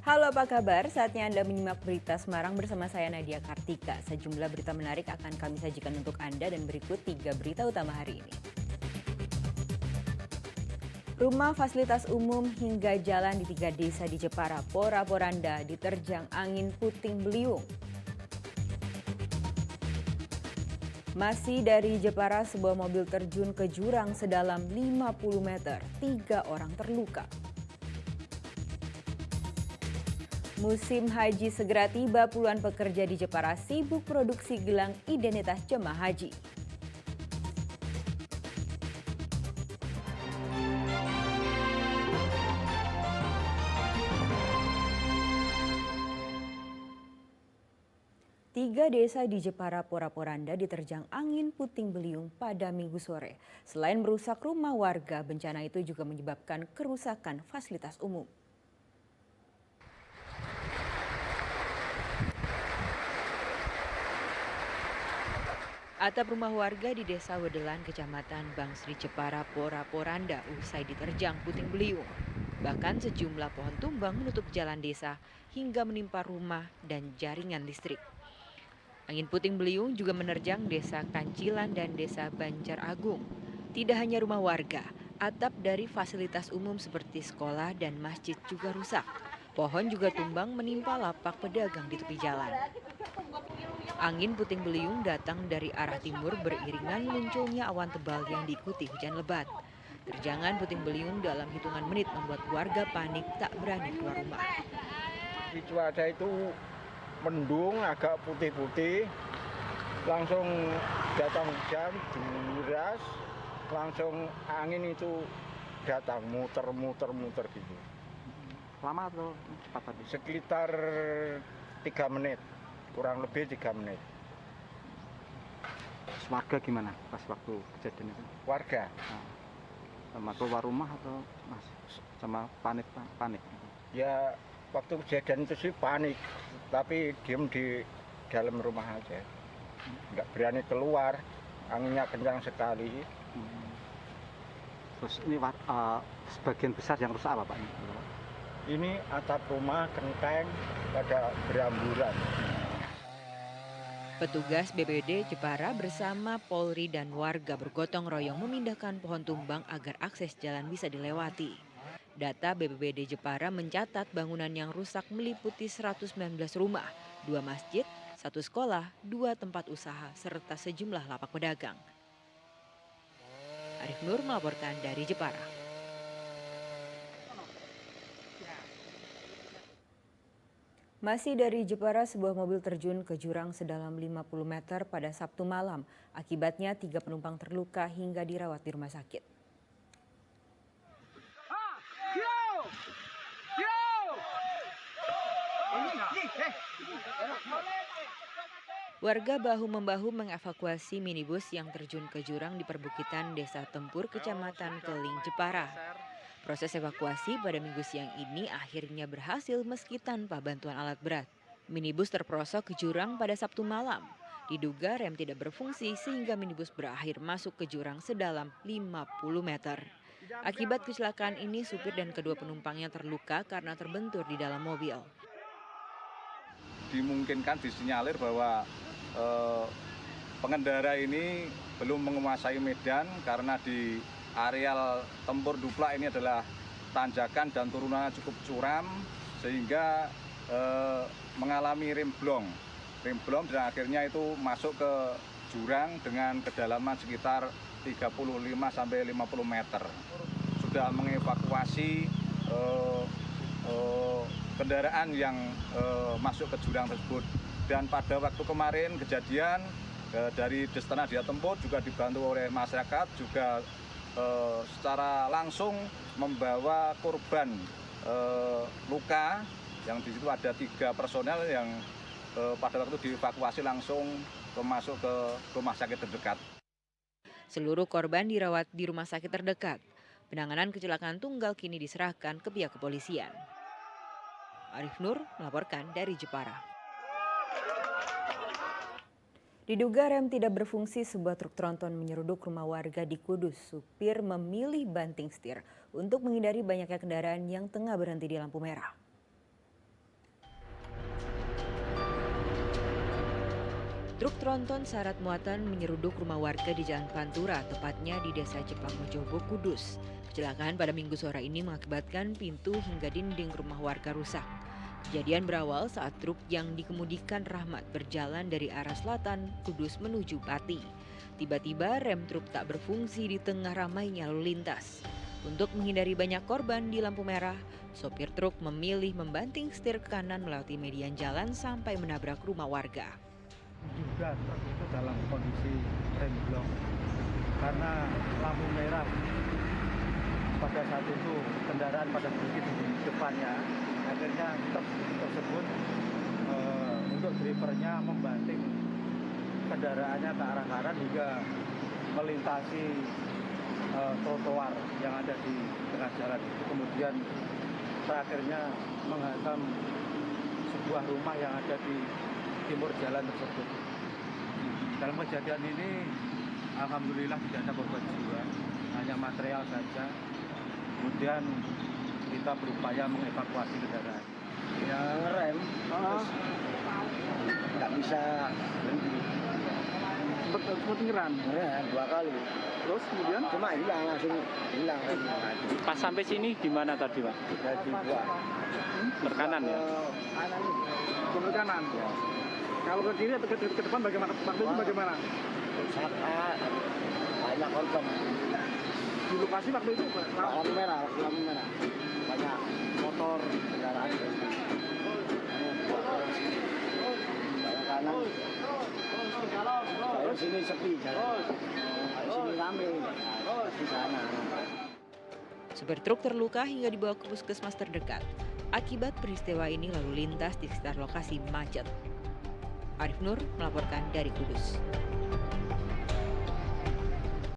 Halo, apa kabar? Saatnya Anda menyimak berita Semarang bersama saya Nadia Kartika. Sejumlah berita menarik akan kami sajikan untuk Anda dan berikut 3 berita utama hari ini. Rumah fasilitas umum hingga jalan di 3 desa di Jepara, Pora-Poranda diterjang angin puting beliung. Masih dari Jepara, sebuah mobil terjun ke jurang sedalam 50 meter, 3 orang terluka. Musim haji segera tiba, puluhan pekerja di Jepara sibuk produksi gelang identitas jemaah haji. Tiga desa di Jepara, Pora-Poranda diterjang angin puting beliung pada Minggu sore. Selain merusak rumah warga, bencana itu juga menyebabkan kerusakan fasilitas umum. Atap rumah warga di Desa Wedelan, Kecamatan Bangsri, Jepara, Pora-Poranda usai diterjang puting beliung. Bahkan sejumlah pohon tumbang menutup jalan desa hingga menimpa rumah dan jaringan listrik. Angin puting beliung juga menerjang Desa Kancilan dan Desa Banjar Agung. Tidak hanya rumah warga, atap dari fasilitas umum seperti sekolah dan masjid juga rusak. Pohon juga tumbang menimpa lapak pedagang di tepi jalan. Angin puting beliung datang dari arah timur beriringan munculnya awan tebal yang diikuti hujan lebat. Terjangan puting beliung dalam hitungan menit membuat warga panik tak berani keluar rumah. Di cuaca itu mendung agak putih-putih, langsung datang hujan, deras, langsung angin itu datang muter-muter gitu. Lama atau cepat tadi? Sekitar 3 menit, kurang lebih 3 menit. Warga gimana pas waktu kejadian itu? Warga Sama keluar rumah atau sama panik? ya waktu kejadian itu sih panik, tapi diem di dalam rumah aja. Nggak berani keluar, anginnya kencang sekali. Terus ini sebagian besar yang rusak apa Pak? Ini atap rumah, genteng, pada beramburan. Petugas BPBD Jepara bersama Polri dan warga bergotong royong memindahkan pohon tumbang agar akses jalan bisa dilewati. Data BPBD Jepara mencatat bangunan yang rusak meliputi 119 rumah, 2 masjid, 1 sekolah, 2 tempat usaha, serta sejumlah lapak pedagang. Arif Nur melaporkan dari Jepara. Masih dari Jepara, sebuah mobil terjun ke jurang sedalam 50 meter pada Sabtu malam. Akibatnya 3 penumpang terluka hingga dirawat di rumah sakit. Warga bahu-membahu mengevakuasi minibus yang terjun ke jurang di perbukitan Desa Tempur, Kecamatan Keling, Jepara. Proses evakuasi pada Minggu siang ini akhirnya berhasil meski tanpa bantuan alat berat. Minibus terperosok ke jurang pada Sabtu malam. Diduga rem tidak berfungsi sehingga minibus berakhir masuk ke jurang sedalam 50 meter. Akibat kecelakaan ini, supir dan kedua penumpangnya terluka karena terbentur di dalam mobil. Dimungkinkan disinyalir bahwa pengendara ini belum menguasai medan karena di areal Tempur Duplak ini adalah tanjakan dan turunannya cukup curam sehingga mengalami remblong dan akhirnya itu masuk ke jurang dengan kedalaman sekitar 35 sampai 50 meter. Sudah mengevakuasi kendaraan yang masuk ke jurang tersebut. Dan pada waktu kemarin kejadian dari Destana Dia Tempur juga dibantu oleh masyarakat juga secara langsung membawa korban luka yang di situ ada 3 personel yang pada waktu dievakuasi langsung masuk ke rumah sakit terdekat. Seluruh korban dirawat di rumah sakit terdekat. Penanganan kecelakaan tunggal kini diserahkan ke pihak kepolisian. Arif Nur melaporkan dari Jepara. Diduga rem tidak berfungsi, sebuah truk tronton menyeruduk rumah warga di Kudus. Supir memilih banting setir untuk menghindari banyaknya kendaraan yang tengah berhenti di lampu merah. Truk tronton syarat muatan menyeruduk rumah warga di Jalan Pantura, tepatnya di Desa Jepang Mojobo, Kudus. Kecelakaan pada Minggu sore ini mengakibatkan pintu hingga dinding rumah warga rusak. Kejadian berawal saat truk yang dikemudikan Rahmat berjalan dari arah selatan Kudus menuju Pati. Tiba-tiba rem truk tak berfungsi di tengah ramainya lalu lintas. Untuk menghindari banyak korban di lampu merah, sopir truk memilih membanting setir ke kanan melewati median jalan sampai menabrak rumah warga. Juga truk itu dalam kondisi remblong karena lampu merah. Pada saat itu kendaraan pada berhenti di depannya, akhirnya truk tersebut untuk drivernya membanting kendaraannya ke arah kanan hingga melintasi trotoar yang ada di tengah jalan itu, kemudian terakhirnya menghantam sebuah rumah yang ada di timur jalan tersebut. Dalam kejadian ini alhamdulillah tidak ada korban jiwa, hanya material saja. Kemudian kita berupaya mengevakuasi kendaraan. Ya ngerem, terus nggak bisa berhenti. Sempat ngerem. Ngerem 2 kali. Terus kemudian Cuma langsung hilang remnya. pas sampai sini gimana tadi, Pak? Dari buah. Ke kanan ya? Kanan ini. Ke kanan. Ya. Kalau ke kiri atau ke depan bagaimana? Waktu itu bagaimana? Saat banyak korban. Di lokasi waktu itu Lampu merah. Banyak motor, kendaraan. Banyak kanan. Kalau sini sepi jalan. Kalau sini rame. Di sana. Supir truk terluka hingga dibawa ke puskesmas terdekat. Akibat peristiwa ini lalu lintas di sekitar lokasi macet. Arif Nur melaporkan dari Kudus.